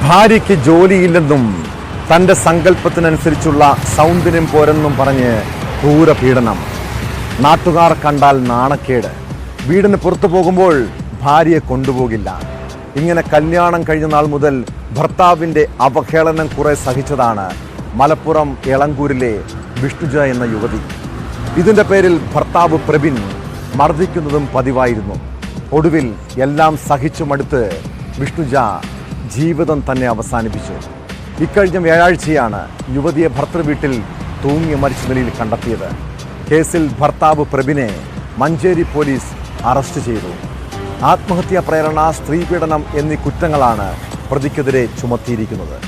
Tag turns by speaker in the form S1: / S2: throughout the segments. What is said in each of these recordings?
S1: ഭാര്യയ്ക്ക് ജോലിയില്ലെന്നും തൻ്റെ സങ്കല്പത്തിനനുസരിച്ചുള്ള സൗന്ദര്യം പോരെന്നും പറഞ്ഞ് ക്രൂരപീഡനം. നാട്ടുകാർ കണ്ടാൽ നാണക്കേട്. വീടിന് പുറത്തു പോകുമ്പോൾ ഭാര്യയെ കൊണ്ടുപോകില്ല. ഇങ്ങനെ കല്യാണം കഴിഞ്ഞ നാൾ മുതൽ ഭർത്താവിൻ്റെ അവഹേളനം കുറെ സഹിച്ചതാണ് മലപ്പുറം എളങ്കൂരിലെ വിഷ്ണുജ എന്ന യുവതി. ഇതിൻ്റെ പേരിൽ ഭർത്താവ് പ്രബിൻ മർദ്ദിക്കുന്നതും പതിവായിരുന്നു. ഒടുവിൽ എല്ലാം സഹിച്ചു മടുത്ത് വിഷ്ണുജ ജീവിതം തന്നെ അവസാനിപ്പിച്ചു. ഇക്കഴിഞ്ഞ വ്യാഴാഴ്ചയാണ് യുവതിയെ ഭർത്തൃവീട്ടിൽ തൂങ്ങി മരിച്ച നിലയിൽ കണ്ടെത്തിയത്. കേസിൽ ഭർത്താവ് പ്രബിനെ മഞ്ചേരി പോലീസ് അറസ്റ്റ് ചെയ്തു. ആത്മഹത്യാ പ്രേരണ, സ്ത്രീപീഡനം എന്നീ കുറ്റങ്ങളാണ് പ്രതിക്കെതിരെ ചുമത്തിയിരിക്കുന്നത്.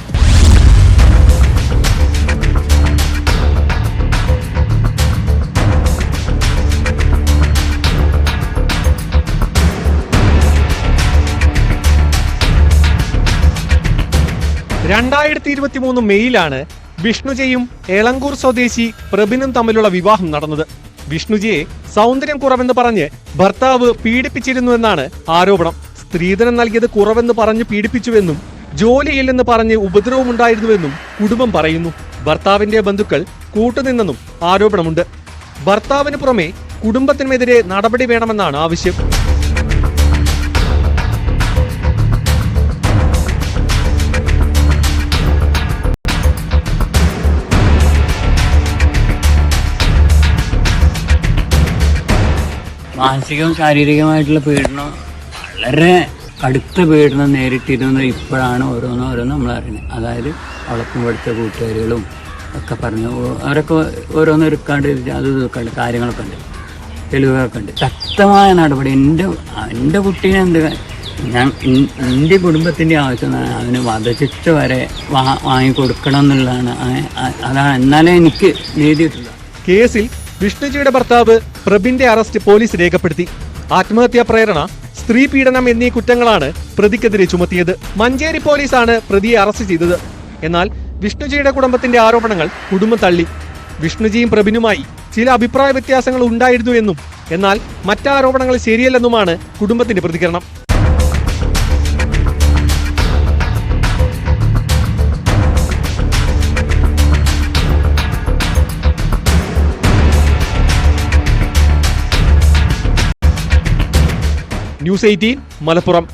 S2: മെയ്യിലാണ് വിഷ്ണുജയും എളങ്കൂർ സ്വദേശി പ്രബിനും തമ്മിലുള്ള വിവാഹം നടന്നത്. വിഷ്ണുജയെ സൗന്ദര്യം കുറവെന്ന് പറഞ്ഞ് ഭർത്താവ് പീഡിപ്പിച്ചിരുന്നുവെന്നാണ് ആരോപണം. സ്ത്രീധനം നൽകിയത് കുറവെന്ന് പറഞ്ഞ് പീഡിപ്പിച്ചുവെന്നും ജോലിയില്ലെന്ന് പറഞ്ഞ് ഉപദ്രവമുണ്ടായിരുന്നുവെന്നും കുടുംബം പറയുന്നു. ഭർത്താവിന്റെ ബന്ധുക്കൾ കൂട്ടുനിന്നെന്നും ആരോപണമുണ്ട്. ഭർത്താവിന് പുറമെ കുടുംബത്തിനുമെതിരെ നടപടി വേണമെന്നാണ് ആവശ്യം.
S3: മാനസികവും ശാരീരികമായിട്ടുള്ള പീഡനം, വളരെ കടുത്ത പീഡനം നേരിട്ടിരുന്നത് ഇപ്പോഴാണ് ഓരോന്നോരോന്ന് നമ്മൾ അറിയുന്നത്. അതായത് അവളൊപ്പം പഠിച്ച കൂട്ടുകാരികളും ഒക്കെ പറഞ്ഞു, അവരൊക്കെ ഓരോന്നൊരുക്കാണ്ട് അത് ഇതൊക്കെ കാര്യങ്ങളൊക്കെ ഉണ്ട്, തെളിവുകളൊക്കെ ഉണ്ട്. ശക്തമായ നടപടി. എൻ്റെ കുട്ടീനെ എൻ്റെ കുടുംബത്തിൻ്റെ ആവശ്യം അവന് വധശിക്ഷ വരെ വാങ്ങിക്കൊടുക്കണം എന്നുള്ളതാണ്. അതാണ് എന്നാലേ എനിക്ക് നീതി കിട്ടുള്ളൂ.
S2: കേസിൽ വിഷ്ണുജിയുടെ ഭർത്താവ് പ്രബിന്റെ അറസ്റ്റ് പോലീസ് രേഖപ്പെടുത്തി. ആത്മഹത്യാ പ്രേരണ, സ്ത്രീ പീഡനം എന്നീ കുറ്റങ്ങളാണ് പ്രതിക്കെതിരെ ചുമത്തിയത്. മഞ്ചേരി പോലീസാണ് പ്രതിയെ അറസ്റ്റ് ചെയ്തത്. എന്നാൽ വിഷ്ണുജിയുടെ കുടുംബത്തിന്റെ ആരോപണങ്ങൾ കുടുംബം തള്ളി. വിഷ്ണുജിയും പ്രബിനുമായി ചില അഭിപ്രായ വ്യത്യാസങ്ങൾ ഉണ്ടായിരുന്നു എന്നും എന്നാൽ മറ്റാരോപണങ്ങൾ ശരിയല്ലെന്നുമാണ് കുടുംബത്തിന്റെ പ്രതികരണം. ന്യൂസ് 18 മലപ്പുറം.